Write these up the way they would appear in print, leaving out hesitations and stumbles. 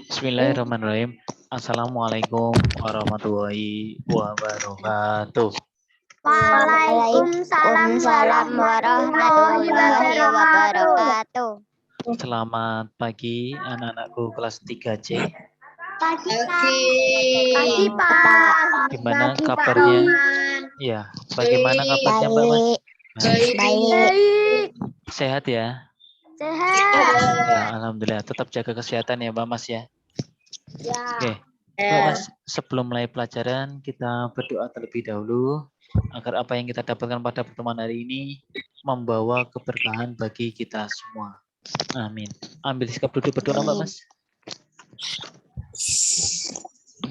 Bismillahirrahmanirrahim. Assalamualaikum warahmatullahi wabarakatuh. Waalaikumsalam warahmatullahi wabarakatuh. Selamat pagi anak-anakku kelas 3C. Pagi, Pak. Gimana Pagi, kabarnya? Pak. Ya, bagaimana kabarnya Mbak Mas? Baik. Sehat ya? Sehat. Ya, alhamdulillah. Tetap jaga kesehatan ya Mbak Mas ya. Ya. Oke. Mbak Mas, sebelum mulai pelajaran kita berdoa terlebih dahulu agar apa yang kita dapatkan pada pertemuan hari ini membawa keberkahan bagi kita semua. Amin. Ambil sikap duduk berdoa Mbak Mas.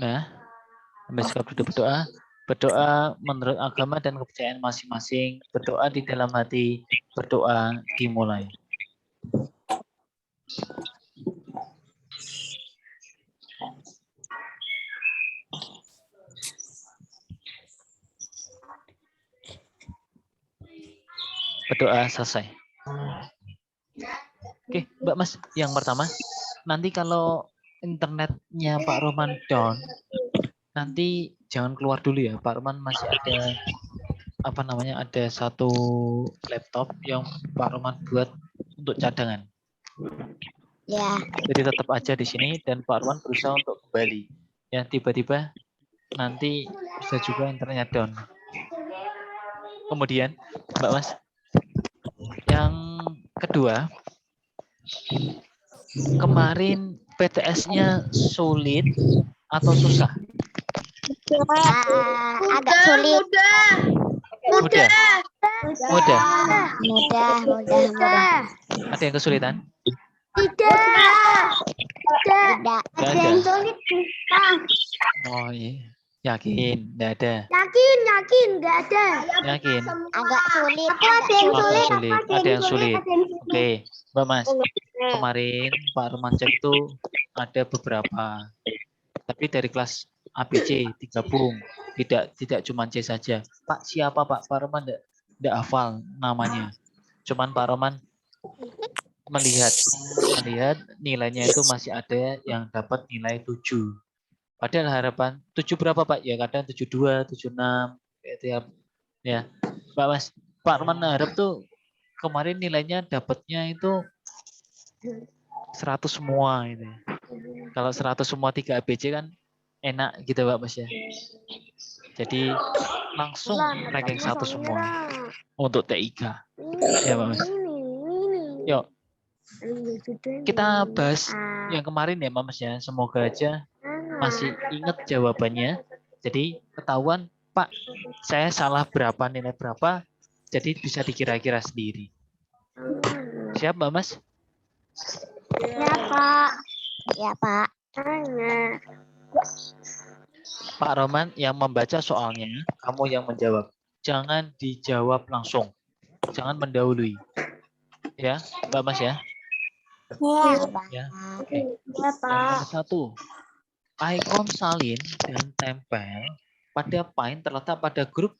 Nah, ambil sikap duduk berdoa. Berdoa menurut agama dan kepercayaan masing-masing. Berdoa di dalam hati. Berdoa dimulai. Berdoa selesai. Oke, Mbak Mas, yang pertama, nanti kalau internetnya Pak Roman down, nanti jangan keluar dulu ya. Pak Roman masih ada ada satu laptop yang Pak Roman buat untuk cadangan. Ya. Jadi tetap aja di sini dan Pak Roman berusaha untuk kembali. Ya, tiba-tiba nanti bisa juga internetnya down. Kemudian, Mbak Mas, yang kedua, kemarin PTS-nya sulit atau susah? Agak sulit. Mudah. Mudah. Ada yang kesulitan? Tidak. Nggak ada. Oh iya. Yakin? Nggak ada. Yakin, nggak ada. Yakin? Agak sulit. Ada yang sulit. Oke, Mbak Mas. Kemarin Pak Roman cek itu ada beberapa. Tapi dari kelas ABC digabung. Tidak cuma C saja. Pak siapa Pak? Pak Roman enggak hafal namanya. Cuman Pak Roman melihat nilainya itu masih ada yang dapat nilai 7. Padahal harapan 7 berapa Pak? Ya kadang 72, 76 gitu ya. Ya. Pak Mas, Pak Roman harap tuh kemarin nilainya dapatnya itu 100 semua gitu. Kalau 100 semua 3 ABC kan enak gitu Pak Mas ya. Jadi langsung ranking 1 semua untuk TIK. Ya Pak Mas. Yuk. Kita bahas yang kemarin ya Pak Mas ya. Semoga aja masih ingat jawabannya. Jadi ketahuan Pak, saya salah berapa, nilai berapa. Jadi bisa dikira-kira sendiri. Siap Mbak Mas? Ya Pak. Ya Pak. Pak Roman yang membaca soalnya, kamu yang menjawab. Jangan dijawab langsung. Jangan mendahului. Ya, Mbak Mas ya? Ya. Oke. Yang nomor 1. Ikon salin dan tempel pada pine terletak pada grup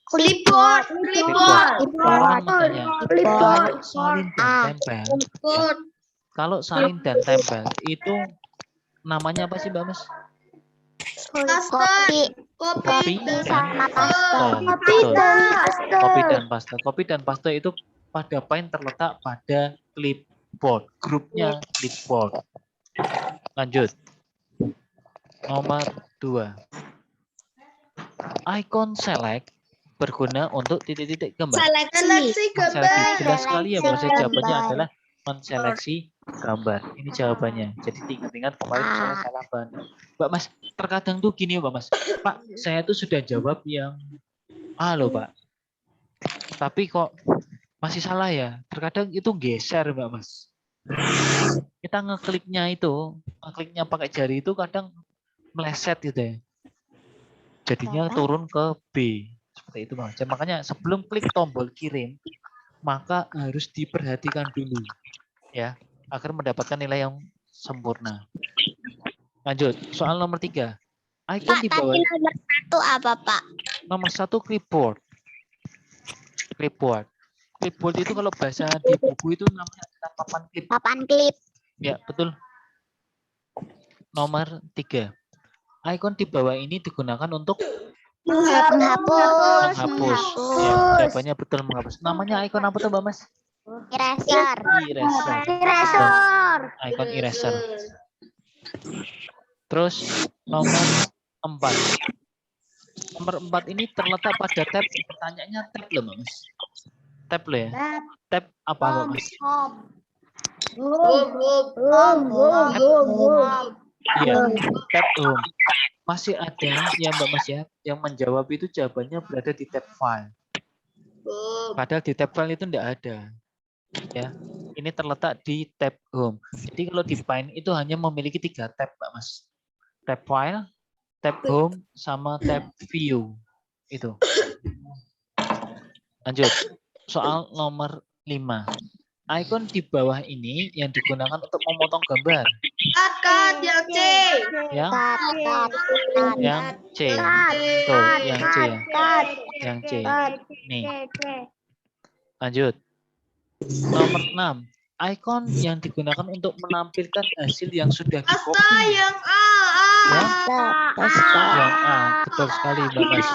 Clipboard. Pak Roman mau tanya, kalau salin dan tempel, ya, kalau salin dan tempel itu namanya apa sih Mbak Mas? Kopi sama paste. Kopi dan paste. Kopi dan paste itu pada pine terletak pada clipboard. Grupnya clipboard. Lanjut. Nomor 2. Icon select berguna untuk titik-titik gambar. Seleksi Seleksi. Jelas sekali ya bahasa Seleksi jawabannya gambar. adalah menseleksi gambar. Ini jawabannya. Jadi ingat-ingat kemarin saya salah banget. Mbak Mas, terkadang tuh gini Mbak Mas. Pak, saya tuh sudah jawab yang A loh Pak. Tapi kok masih salah ya. Terkadang itu geser Mbak Mas. Kita ngekliknya pakai jari itu kadang meleset gitu ya. Jadinya turun ke B. Seperti itu Mas. Makanya sebelum klik tombol kirim, maka harus diperhatikan dulu ya, agar mendapatkan nilai yang sempurna. Lanjut, soal nomor 3. Icon Pak, di bawah. tadi nomor 1 apa Pak? Nomor 1 clipboard. Clipboard itu kalau bahasa di buku itu namanya papan klip. Papan klip. Ya, betul. Nomor 3. Icon di bawah ini digunakan untuk Menghapus. menghapus. Ya, jawabannya betul menghapus. Namanya icon apa tuh, Mbak Mas? Eraser. Eraser. Eraser. Icon eraser. Terus nomor 4. Nomor 4 ini terletak pada tab. Pertanyaannya tab loh, Mbak Mas. Tab loh ya. Tab apa, Mbak Mas? Iya, tab home. Masih ada ya Mbak Mas ya, yang menjawab itu jawabannya berada di tab file. Padahal di tab file itu tidak ada. Ya, ini terletak di tab home. Jadi kalau di Paint itu hanya memiliki 3 tab, Mbak Mas. Tab file, tab home, sama tab view. Itu. Lanjut. Soal nomor 5. Icon di bawah ini yang digunakan untuk memotong gambar. Cut yang C. Yang C. Tuh, yang C ya. Yang C. Nih. Lanjut. Nomor 6. Icon yang digunakan untuk menampilkan hasil yang sudah Asta dikopi. yang A. Ya. Yang A. Betul sekali, Mbak Mas.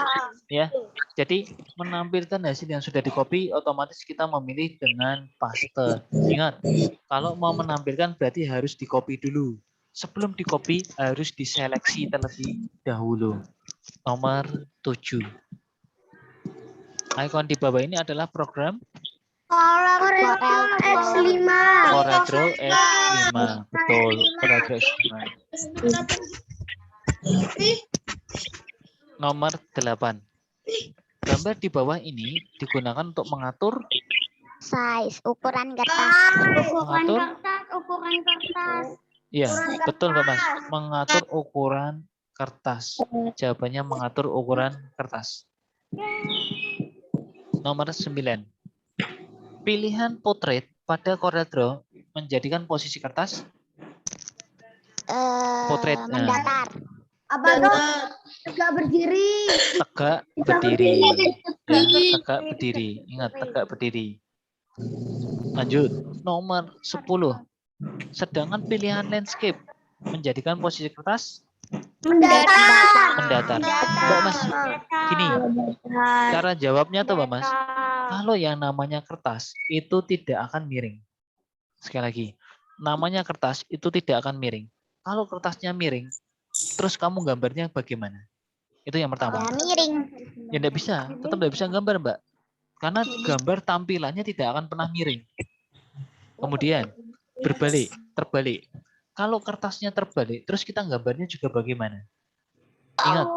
Ya. Jadi menampilkan hasil yang sudah dikopi, otomatis kita memilih dengan paste. Ingat, kalau mau menampilkan berarti harus dikopi dulu. Sebelum dikopi harus diseleksi terlebih dahulu. Nomor 7. Icon di bawah ini adalah program X5. CorelDRAW X5. Betul, CorelDRAW X5. Nomor 8. Gambar di bawah ini digunakan untuk mengatur Size, ukuran kertas. Mengatur? Ukuran kertas. Iya, betul Mbak Mas. Mengatur ukuran kertas. Jawabannya mengatur ukuran kertas. Nomor 9. Pilihan potret pada CorelDRAW menjadikan posisi kertas potret. Mendatar. Apa tuh? Tegak berdiri. Tegak berdiri. Ya, tegak berdiri. Ingat, tegak berdiri. Lanjut. Nomor 10. Sedangkan pilihan landscape menjadikan posisi kertas mendatar. Mbak Mas, gini. Cara jawabnya tuh Mbak Mas. Kalau yang namanya kertas itu tidak akan miring. Sekali lagi, namanya kertas itu tidak akan miring. Kalau kertasnya miring, terus kamu gambarnya bagaimana? Itu yang pertama. Ya, miring. Ya enggak bisa, tetap enggak bisa gambar, Mbak. Karena gambar tampilannya tidak akan pernah miring. Kemudian berbalik, terbalik. Kalau kertasnya terbalik, terus kita gambarnya juga bagaimana? Ingat,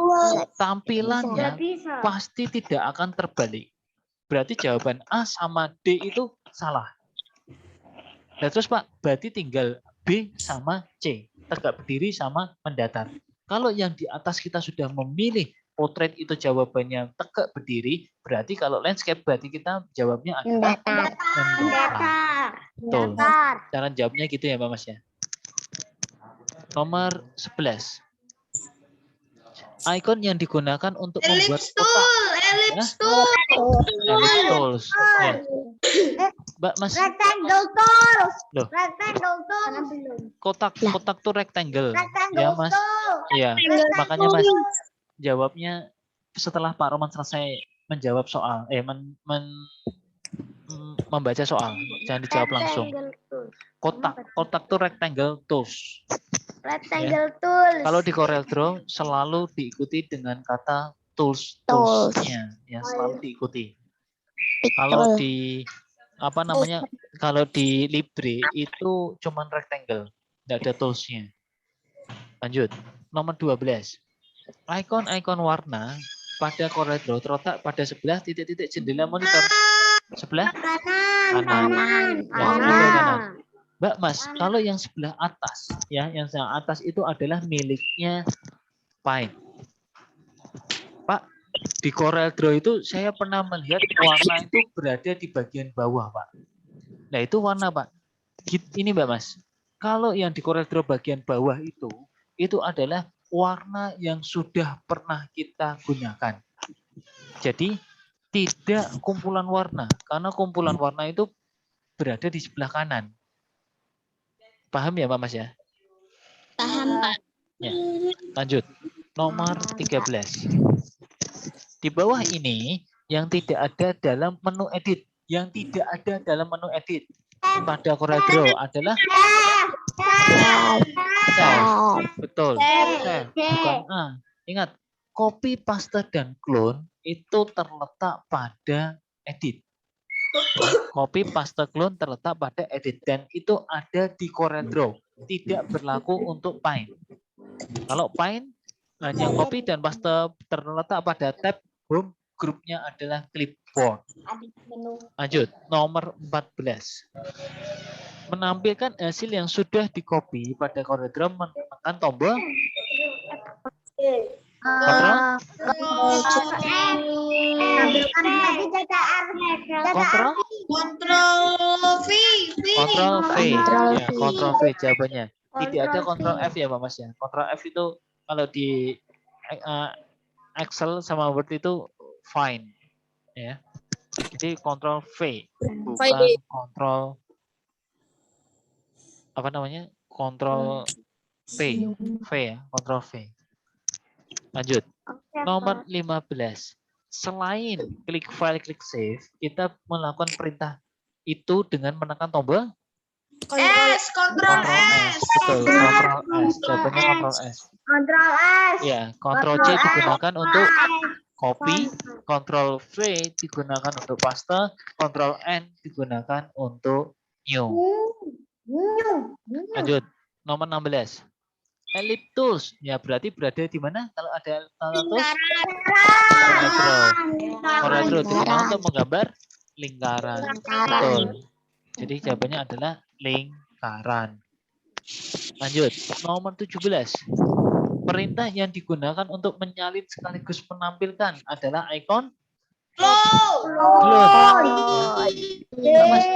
tampilannya pasti tidak akan terbalik. Berarti jawaban A sama D itu salah. Nah, terus Pak, berarti tinggal B sama C. Tegak berdiri sama mendatar. Kalau yang di atas kita sudah memilih potret itu jawabannya tegak berdiri, berarti kalau landscape berarti kita jawabnya adalah mendatar. Betul. Cara jawabnya gitu ya Mbak Mas ya. Nomor 11. Icon yang digunakan untuk membuat kotak. Ellipse tool. Ellipse tools. Ya. Mbak Mas, Rectangle tools. Loh. Rectangle tools. kotak tuh rectangle. Rectangle Ya Mas. tools. Iya. Makanya Mas jawabnya setelah Pak Roman selesai menjawab soal, membaca soal, jangan dijawab langsung. Kotak tuh rectangle tools. Rectangle tools. Kalau di CorelDRAW selalu diikuti dengan kata toolsnya, ya selalu diikuti. Kalau di kalau di Libre itu cuman rectangle, tidak ada toolsnya. Lanjut, nomor 12. Icon-icon warna pada CorelDRAW terletak pada sebelah titik-titik jendela monitor. Sebelah kanan. Ya, sebelah kanan. Mbak Mas, kalau yang sebelah atas, ya, yang sebelah atas itu adalah miliknya Paint. Pak, di CorelDRAW itu saya pernah melihat warna itu berada di bagian bawah, Pak. Nah, itu warna, Pak. Ini, Mbak Mas. Kalau yang di CorelDRAW bagian bawah itu adalah warna yang sudah pernah kita gunakan. Jadi, tidak kumpulan warna, karena kumpulan warna itu berada di sebelah kanan. Paham ya Pak Mas ya? Paham, Pak. Ya. Lanjut. Nomor 13. Di bawah ini yang tidak ada dalam menu edit. Yang tidak ada dalam menu edit pada CorelDRAW adalah save. Betul. Save. Bukan A. Ingat, copy, paste, dan clone itu terletak pada edit. Copy, paste, clone terletak pada edit. Dan itu ada di CorelDRAW. Tidak berlaku untuk Paint. Kalau Paint, hanya copy dan paste terletak pada tab home, grupnya adalah clipboard. Lanjut, nomor 14. Menampilkan hasil yang sudah di-copy pada CorelDRAW menekan tombol kontrol Kontrol V. Ya, kontrol V jawabannya. Tidak ada kontrol F ya Pak Mas ya. Kontrol F itu kalau di Excel sama Word itu fine ya. Jadi kontrol V bukan kontrol apa namanya? Kontrol V. V ya, kontrol V. Lanjut. Nomor 15. Selain klik file, klik save, kita melakukan perintah itu dengan menekan tombol Kontrol S. Betul, kontrol S. Jawabannya kontrol S. Kontrol S. Ya, kontrol C digunakan untuk copy, kontrol V digunakan untuk paste, kontrol N digunakan untuk new. Lanjut, nomor 16. Ellipse tools, ya berarti berada di mana? Kalau ada tools, CorelDRAW digunakan untuk menggambar lingkaran. Betul. Jadi jawabannya adalah lingkaran. Lanjut, nomor 17. Perintah yang digunakan untuk menyalin sekaligus menampilkan adalah icon clone. Mas,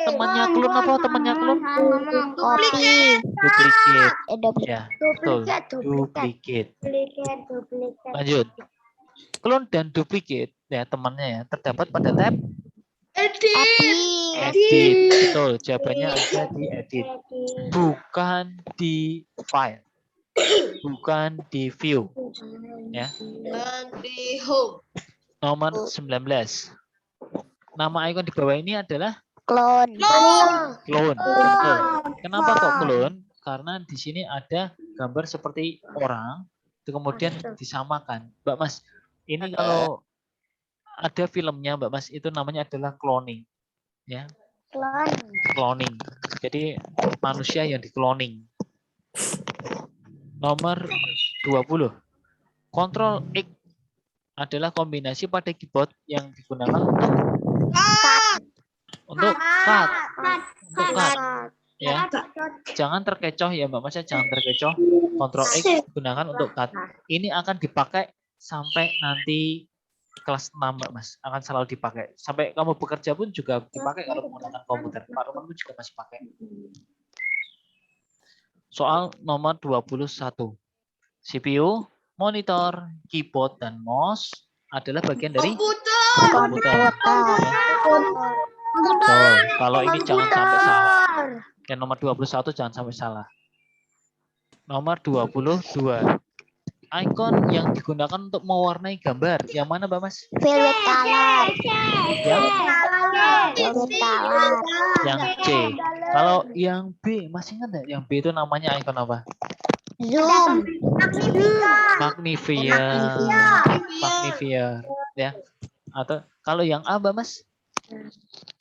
temannya clone apa temannya clone? Duplicate. Ya, betul. Duplicate. Lanjut. Clone dan duplicate ya temannya ya terdapat pada tab edit. Betul, jawabannya ada di edit. Bukan di file. Bukan di view. Ya. Di home. Nomor 19. Nama icon di bawah ini adalah Clone. clone. Betul. Kenapa kok clone? Karena di sini ada gambar seperti orang, itu kemudian disamakan. Mbak Mas, ini kalau ada filmnya Mbak Mas, itu namanya adalah cloning. Ya. Cloning. Jadi manusia yang di-cloning. Nomor 20. Control X adalah kombinasi pada keyboard yang digunakan untuk cut. Untuk cut. Ya. Jangan terkecoh ya Mbak Mas, jangan terkecoh. Control X digunakan untuk cut. Ini akan dipakai sampai nanti kelas 6 Mbak Mas, akan selalu dipakai. Sampai kamu bekerja pun juga dipakai kalau menggunakan komputer. Pak Roman pun juga masih pakai. Soal nomor 21. CPU, monitor, keyboard, dan mouse adalah bagian dari komputer. Betul. Kalau ini jangan sampai salah. Yang nomor 21 jangan sampai salah. Nomor 22. Icon yang digunakan untuk mewarnai gambar. Yang mana Mbak Mas? Violet color. Yang C. Kalau yang B, masih ingat nggak? Yang B itu namanya icon apa? Zoom. Magnifier. Magnifier. Ya. Atau kalau yang A Mbak Mas?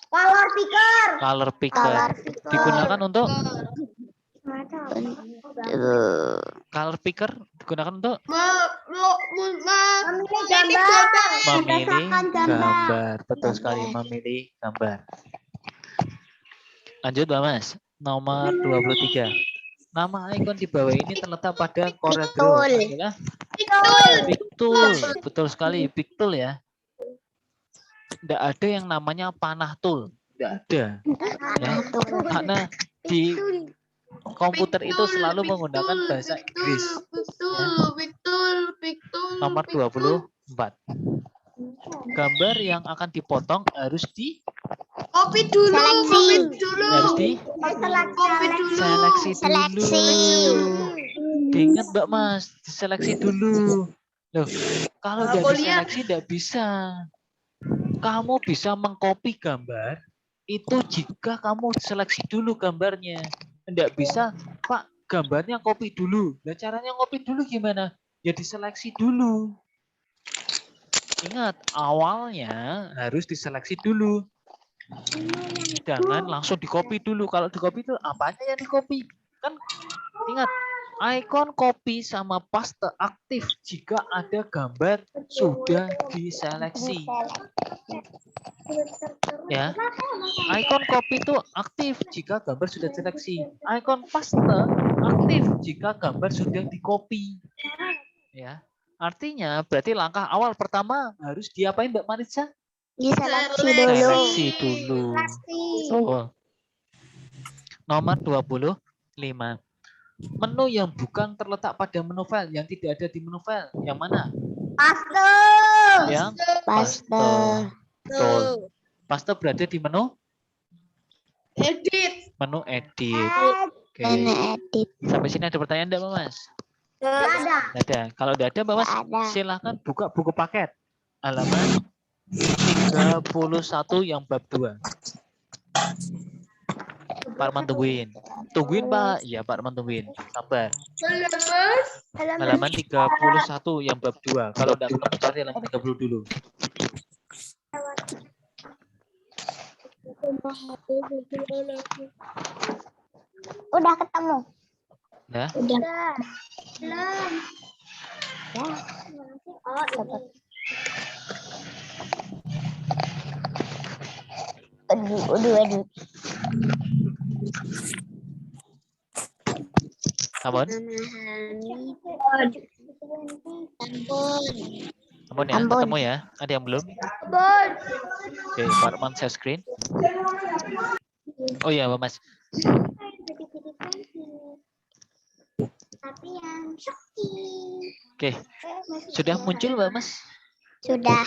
Color picker. Color picker. Digunakan untuk color picker digunakan untuk memilih gambar. Betul sekali, memilih gambar. Lanjut Mbak Mas. Nomor 23. Nama icon di bawah ini terletak pada CorelDRAW adalah Pictool. Betul sekali, Pictool ya. Tidak ada yang namanya panah tool. Tidak ada. Ya. Karena di komputer itu selalu menggunakan bahasa Inggris. Nomor 24. Gambar yang akan dipotong harus di Kopi dulu. Seleksi. Kopi dulu. Harus di Kopi dulu. seleksi dulu. Seleksi. Diingat Mbak Mas, diseleksi dulu. Loh, kalau Nah, udah kuliah. diseleksi tidak bisa. Kamu bisa mengcopy gambar itu jika kamu seleksi dulu gambarnya. Tidak bisa, Pak, gambarnya copy dulu. Nah, caranya copy dulu gimana? Ya diseleksi dulu. Ingat, awalnya harus diseleksi dulu. Jangan langsung di-copy dulu. Kalau di-copy itu apanya yang di-copy? Kan ingat, ikon copy sama paste aktif jika ada gambar sudah diseleksi. Ya, ikon copy itu aktif jika gambar sudah diseleksi. Ikon paste aktif jika gambar sudah di-copy. Ya, artinya berarti langkah awal pertama harus diapain Mbak Marisa? Diseleksi dulu. Seleksi dulu. Oh. Nomor 25. Menu yang bukan terletak pada menu file, yang tidak ada di menu file. Yang mana? Paste. Yang Paste. Betul. Paste berada di menu Edit. menu edit. Oke. Menu edit. Sampai sini ada pertanyaan enggak, Mbak Mas? Nggak ada. Nggak ada. Kalau enggak ada, Mbak Mas, Nggak ada. silahkan buka buku paket. Halaman 31 yang bab 2. Pak Arman tungguin. Tungguin, Pak. Iya, Pak Arman tungguin. Sabar. Halaman 31 yang bab 2. Kalau enggak ketemu cari halaman 30 dulu. Udah ketemu. Ya. Udah. Belum. Ya. Oh, ini. Aduh. Ampun. Ampun ya, Ampun. ketemu ya. Ada yang belum? Oke, Pak Arman share screen. Oh iya, Mbak Mas. Tapi yang Shopee. Oke, sudah muncul Mbak Mas? Sudah.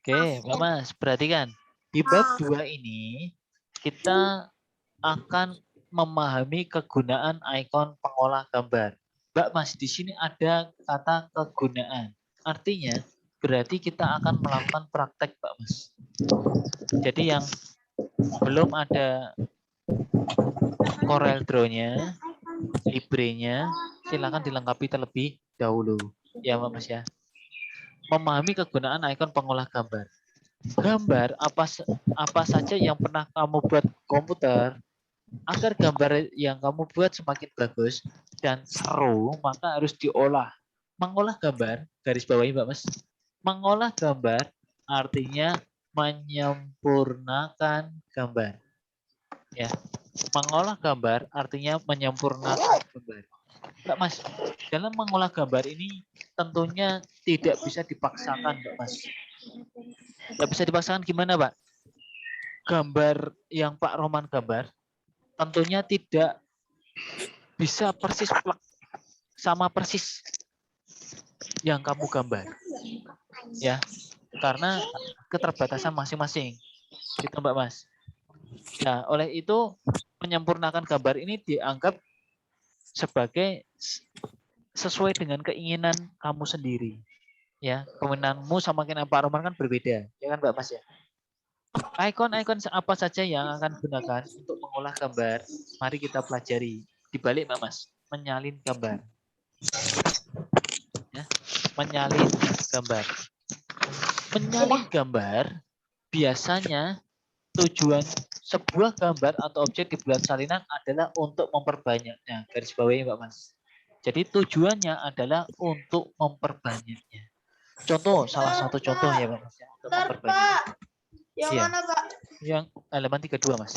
Oke, Mbak Mas, perhatikan. Di bab 2 ini, kita akan memahami kegunaan ikon pengolah gambar. Mbak Mas, di sini ada kata kegunaan. Artinya, berarti kita akan melakukan praktek, Mbak Mas. Jadi yang belum ada Corel Draw-nya, Libre-nya, silakan dilengkapi terlebih dahulu. Ya, Mbak Mas ya. Memahami kegunaan ikon pengolah gambar. Gambar apa saja yang pernah kamu buat komputer, agar gambar yang kamu buat semakin bagus dan seru, maka harus diolah. Mengolah gambar, garis bawahi Mbak Mas. Mengolah gambar artinya menyempurnakan gambar. Ya. Mengolah gambar artinya menyempurnakan gambar. Mbak Mas, dalam mengolah gambar ini tentunya tidak bisa dipaksakan, Mbak Mas. Tidak bisa dipaksakan gimana, Pak? Gambar yang Pak Roman gambar tentunya tidak bisa persis plek sama persis yang kamu gambar. Ya, karena keterbatasan masing-masing. Gitu, Mbak Mas. Nah, oleh itu menyempurnakan gambar ini dianggap sebagai sesuai dengan keinginan kamu sendiri. Ya, keinginanmu sama keinginan Pak Roman kan berbeda, ya kan Mbak Mas ya? Ikon-ikon apa saja yang akan gunakan untuk mengolah gambar? Mari kita pelajari. Dibalik Mbak Mas, menyalin gambar. Ya, menyalin gambar. Menyalin gambar biasanya tujuan sebuah gambar atau objek di bulan salinan adalah untuk memperbanyaknya. Garis bawahi Mbak Mas. Jadi tujuannya adalah untuk memperbanyaknya. Contoh, salah satu contoh ya Mbak Mas. Untuk memperbanyak. Yang Iya. mana, Pak? Yang halaman 32 Mas.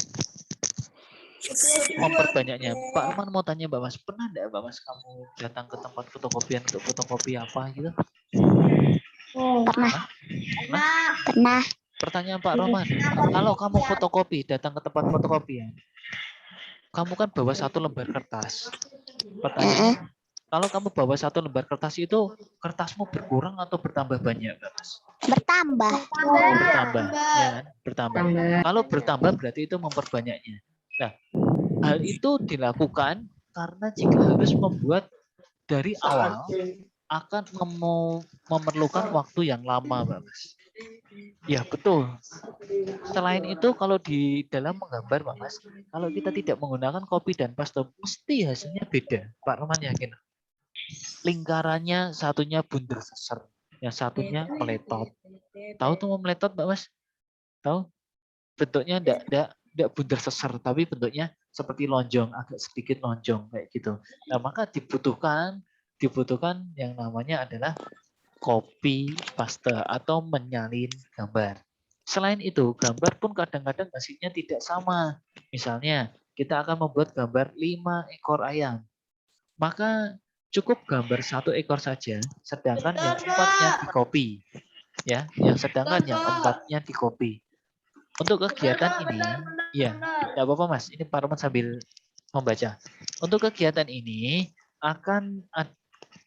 Memperbanyaknya. Pak Arman mau tanya Mbak Mas, pernah enggak Mbak Mas kamu datang ke tempat fotokopian untuk fotokopi apa gitu? Pernah. Pernah. Pertanyaan Pak Roman, kalau kamu fotokopi, datang ke tempat fotokopian, kamu kan bawa satu lembar kertas. Pertanyaan, kalau kamu bawa satu lembar kertas itu, kertasmu berkurang atau bertambah banyak, Mbak Mas? Bertambah. Bertambah, ya kan? Bertambah. Kalau bertambah berarti itu memperbanyaknya. Nah, hal itu dilakukan karena jika harus membuat dari awal akan memerlukan waktu yang lama, Mbak Mas. Ya, betul. Selain itu, kalau di dalam menggambar, Pak Mas, kalau kita tidak menggunakan copy dan paste, mesti hasilnya beda. Pak Roman yakin. Lingkarannya satunya bundar seser, yang satunya meletot. Tahu tuh mau meletot, Mbak Mas? Tahu? Bentuknya enggak bundar seser, tapi bentuknya seperti lonjong, agak sedikit lonjong kayak gitu. Nah, maka dibutuhkan yang namanya adalah copy paste atau menyalin gambar. Selain itu, gambar pun kadang-kadang hasilnya tidak sama. Misalnya, kita akan membuat gambar 5 ekor ayam. Maka cukup gambar 1 ekor saja, sedangkan yang 4-nya di copy. Ya, sedangkan yang 4-nya di copy. Untuk kegiatan ini, ya, tidak apa-apa Mas, ini Pak Roman sambil membaca. Untuk kegiatan ini akan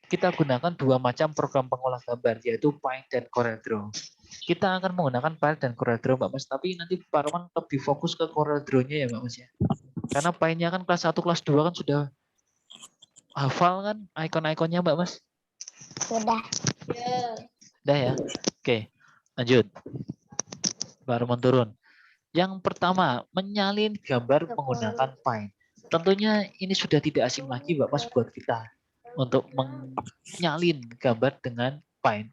kita gunakan 2 macam program pengolah gambar, yaitu Paint dan CorelDRAW. Kita akan menggunakan Paint dan CorelDRAW, Mbak Mas, tapi nanti Pak Roman lebih fokus ke CorelDRAW-nya ya, Mbak Mas ya. Karena Paint-nya kan kelas 1, kelas 2 kan sudah hafal kan ikon-ikonnya, Mbak Mas? Sudah. Udah ya? Oke, lanjut. Pak Roman turun. Yang pertama, menyalin gambar menggunakan Paint. Tentunya ini sudah tidak asing lagi, Mbak Mas, buat kita untuk menyalin gambar dengan Paint.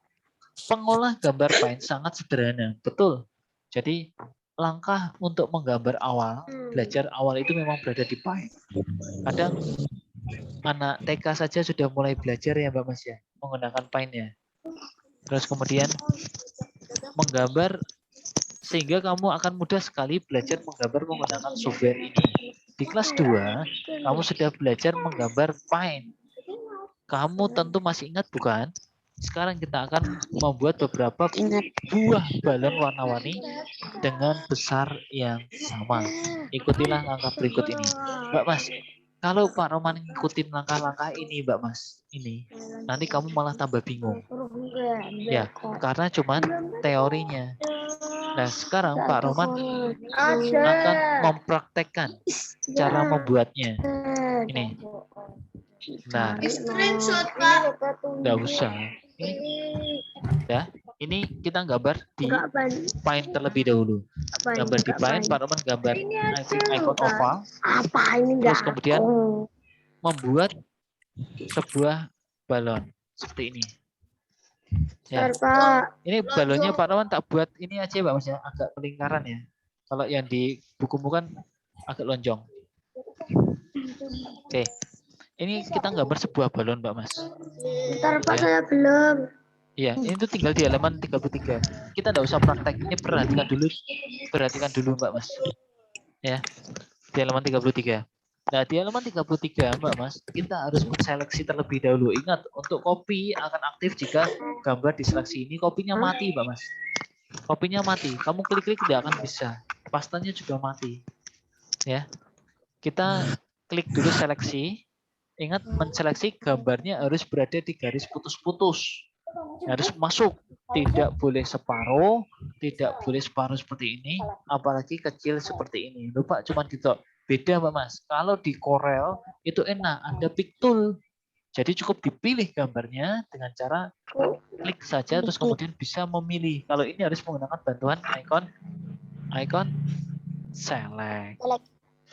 Pengolah gambar Paint sangat sederhana, betul. Jadi langkah untuk menggambar awal, belajar awal itu memang berada di Paint. Kadang anak TK saja sudah mulai belajar ya Mbak Mas ya, menggunakan Paint-nya. Terus kemudian menggambar sehingga kamu akan mudah sekali belajar menggambar menggunakan software ini. Di kelas 2, kamu sudah belajar menggambar Paint. Kamu tentu masih ingat bukan? Sekarang kita akan membuat beberapa buah balon warna-warni dengan besar yang sama. Ikutilah langkah berikut ini. Mbak Mas, kalau Pak Roman ngikutin langkah-langkah ini, Mbak Mas, ini, nanti kamu malah tambah bingung. Ya, karena cuman teorinya. Nah, sekarang Pak Roman akan mempraktekkan cara membuatnya. Ini. Nah, Screenshot, Pak. nggak usah. Ya, ini kita gambar di Paint terlebih dahulu. Gambar di Paint, Pak Roman gambar icon oval. Apa ini Terus kemudian membuat sebuah balon seperti ini. Ya. Ini balonnya Pak Roman tak buat ini aja Mbak Mas ya, agak pelingkaran ya. Kalau yang di buku-buku kan agak lonjong. Oke. Ini kita gambar sebuah balon Mbak Mas. Ntar Pak, ya. saya belum. Iya, ini tuh tinggal di halaman 33. Kita enggak usah praktek, ini perhatikan dulu Mbak Mas. Ya. Di halaman 33. Nah, di halaman 33 Mbak Mas, kita harus menseleksi terlebih dahulu. Ingat, untuk copy akan aktif jika gambar diseleksi ini kopinya mati Mbak Mas. Kopinya mati, kamu klik-klik tidak akan bisa. Pastanya juga mati. Ya. Kita klik dulu seleksi. Ingat, menseleksi gambarnya harus berada di garis putus-putus. Harus masuk, tidak boleh separuh seperti ini, apalagi kecil seperti ini. Lupa cuma gitu. Beda Mbak Mas. Kalau di Corel itu enak, ada pick tool. Jadi cukup dipilih gambarnya dengan cara klik saja terus kemudian bisa memilih. Kalau ini harus menggunakan bantuan icon select.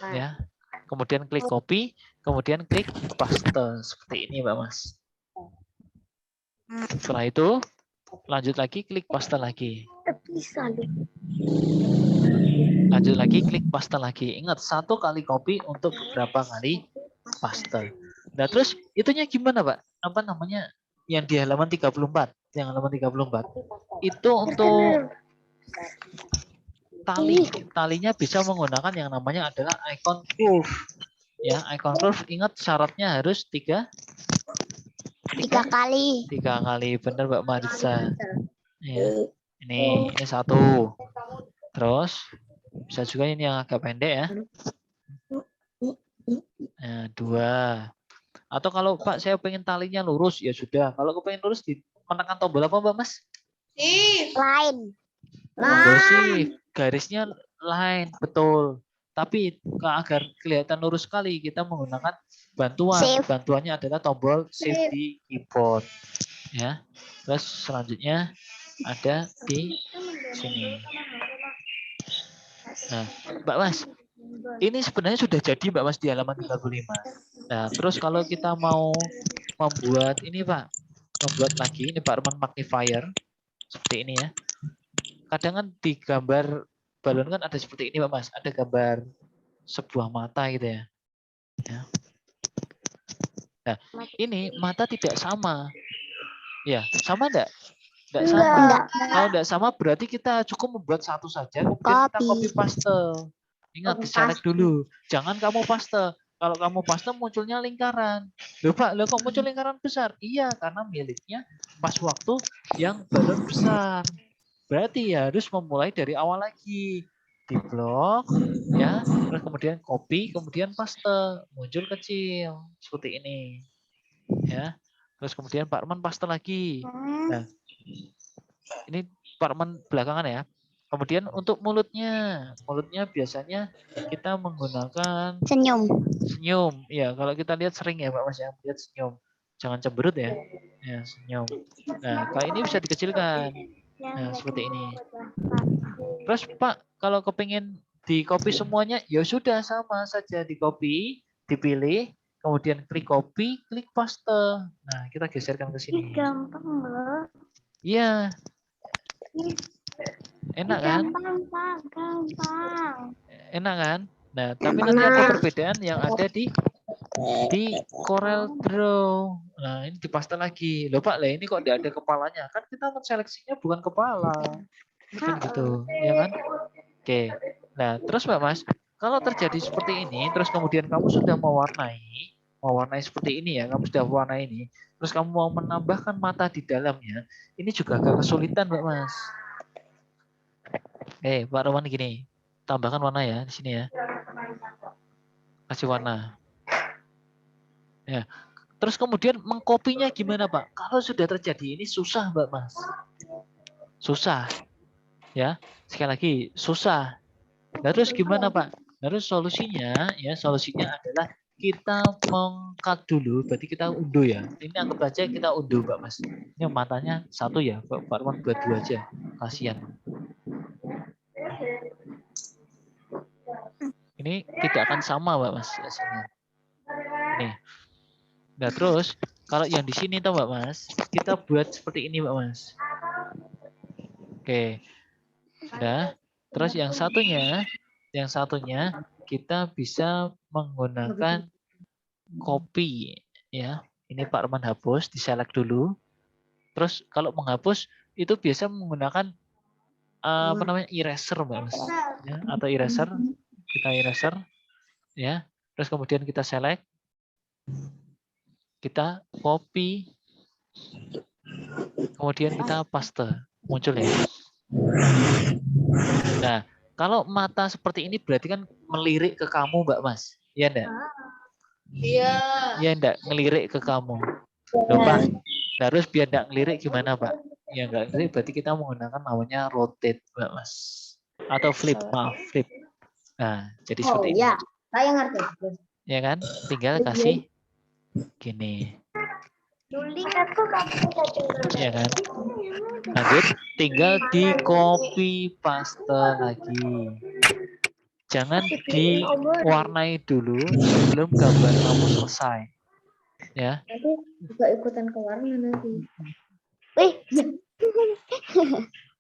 Ya. Kemudian klik copy, kemudian klik paste seperti ini Mbak Mas. Setelah itu lanjut lagi klik paste lagi. Lanjut lagi klik paste lagi. Ingat 1 kali copy untuk beberapa kali paste. Nah, terus itunya gimana, Pak? Apa namanya? Yang di halaman 34, yang halaman 34. Itu untuk tali. Talinya bisa menggunakan yang namanya adalah icon curve. Ya, icon curve ingat syaratnya harus 3 kali. 3 kali. Benar Mbak Marisa. Ya. Ini 1. Terus bisa juga ini yang agak pendek ya. Nah, 2. Atau kalau Pak saya pengen talinya lurus ya sudah. Kalau pengen lurus menekan tombol apa Mbak Mas? Lain. Menggosip, garisnya line, betul. Tapi agar kelihatan lurus sekali, kita menggunakan bantuan. Shift. Bantuannya adalah tombol shift di keyboard. Ya. Terus selanjutnya ada di sini. Nah, Mbak Mas, ini sebenarnya sudah jadi Mbak Mas di halaman 35. Nah, terus kalau kita mau membuat ini Pak, membuat lagi, ini Pak Arman magnifier, seperti ini ya. Kadang kan di gambar balon kan ada seperti ini Pak Mas, ada gambar sebuah mata gitu ya. Nah, ini mata tidak sama. Ya, sama enggak? Enggak sama. Enggak. Kalau enggak sama berarti kita cukup membuat satu saja, kemudian kita copy paste. Ingat, di-select dulu. Jangan kamu paste. Kalau kamu paste munculnya lingkaran. Loh Pak, loh kok muncul lingkaran besar? Iya, karena miliknya pas waktu yang balon besar. Berarti ya harus memulai dari awal lagi. Di blok, ya, terus kemudian copy, kemudian paste. Muncul kecil. Seperti ini. Ya. Terus kemudian Pak Arman paste lagi. Nah, ini Pak Arman belakangan ya. Kemudian untuk mulutnya biasanya kita menggunakan senyum. Ya, kalau kita lihat sering ya Pak Mas ya, lihat senyum. Jangan cemberut ya. Ya, senyum. Nah, kalau ini bisa dikecilkan. Nah, seperti ini. Terus Pak, kalau kepingin di copy semuanya, ya sudah sama saja di copy, dipilih, kemudian klik copy, klik paste. Nah, kita geserkan ke sini. Gampang loh. Iya. Enak kan? Gampang, Pak. Gampang. Enak kan? Nah, tapi nanti ada perbedaan yang ada di Corel Draw. Nah, ini dipaste lagi. Loh Pak, lah ini kok tidak ada kepalanya? Kan kita menseleksinya bukan kepala. Kan gitu, ya kan? Oke. Nah, terus Mbak Mas, kalau terjadi seperti ini, terus kemudian kamu sudah mewarnai seperti ini ya, kamu sudah mewarnai ini, terus kamu mau menambahkan mata di dalamnya, ini juga agak kesulitan Mbak Mas. Pak Roman gini, tambahkan warna ya di sini ya. Kasih warna. Ya. Terus kemudian mengkopinya gimana Pak? Kalau sudah terjadi ini susah Mbak Mas. Susah. Ya, sekali lagi susah. Nah, terus gimana Pak? Nah, terus solusinya adalah kita meng-cut dulu, berarti kita unduh ya. Ini anggap aja kita unduh Mbak Mas. Ini matanya satu ya, Pak Arman buat dua aja. Kasihan. Ini tidak akan sama Mbak Mas hasilnya. Nih. Nah, terus kalau yang di sini tuh Mbak Mas, kita buat seperti ini Mbak Mas. Oke. Nah, terus yang satunya kita bisa menggunakan copy ya. Ini Pak Arman hapus, diselect dulu. Terus kalau menghapus itu biasa menggunakan apa namanya eraser Mbak Mas. Ya, atau eraser. Kita eraser ya. Terus kemudian kita select. Kita copy. Kemudian kita paste. Muncul ya. Nah, kalau mata seperti ini berarti kan melirik ke kamu Mbak Mas. Iya enggak? Iya. Iya enggak? Ngelirik ke kamu. Loh Pak, harus biar enggak ngelirik gimana Pak? Ya enggak ngelirik berarti kita menggunakan namanya rotate Mbak Mas. Atau flip, maaf, flip. Nah, jadi seperti ini. Saya ngerti. Ya kan? Tinggal kasih gini. Ya kan? Lanjut, tinggal di copy paste lagi. Jangan diwarnai dulu sebelum gambar kamu selesai. Ya. Nanti juga ikutan ke warna nanti.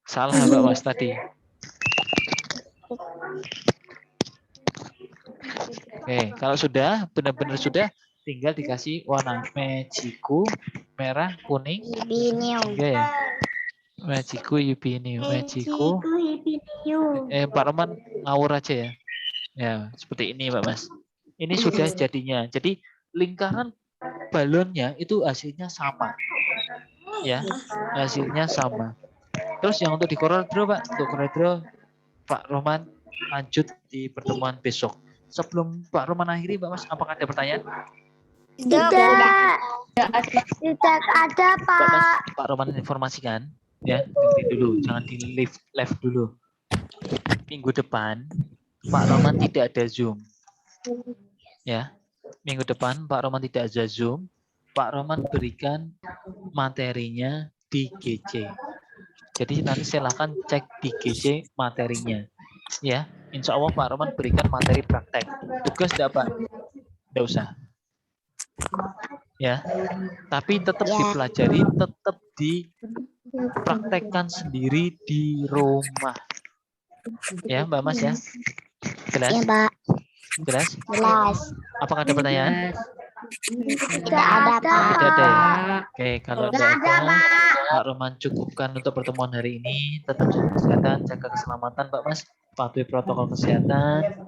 Salah Mbak Mas tadi. Oke, kalau sudah benar-benar sudah, tinggal dikasih warna Magiku merah, kuning. Ya. Magiku Ubiniu, Magiku. Pak Roman ngawur aja ya. Ya, seperti ini Mbak Mas. Ini sudah jadinya. Jadi lingkaran balonnya itu hasilnya sama. Ya, hasilnya sama. Terus yang untuk di Corel Draw Pak, untuk Corel Draw Pak Roman lanjut di pertemuan besok. Sebelum Pak Roman akhiri Mbak Mas, apakah ada pertanyaan? Tidak ada Pak. Pak Roman informasikan. Ya, dengerin dulu, jangan di left dulu. Minggu depan Pak Roman tidak ada Zoom. Ya, minggu depan Pak Roman tidak ada Zoom. Pak Roman berikan materinya di GC. Jadi nanti silahkan cek di GC materinya. Ya, insya Allah Pak Roman berikan materi praktek. Tugas enggak Pak? Enggak usah. Ya, tapi tetap dipelajari, tetap dipraktekkan sendiri di rumah. Ya, Mbak Mas ya. Jelas? Ya, Pak. Jelas? Jelas. Apakah ada pertanyaan? Tidak ada, Pak. Tidak ada ya? Oke, kalau tidak ada, Pak Roman cukupkan untuk pertemuan hari ini. Tetap jaga kesehatan, jaga keselamatan, Pak Mas. Patuhi protokol kesehatan.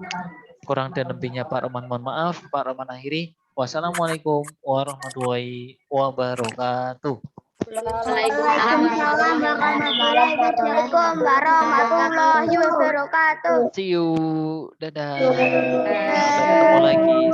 Kurang dan lebihnya Pak Roman mohon maaf. Pak Roman akhiri. Wassalamualaikum warahmatullahi wabarakatuh. Waalaikumsalam warahmatullahi wabarakatuh. See you. Dadah. Sampai ketemu lagi.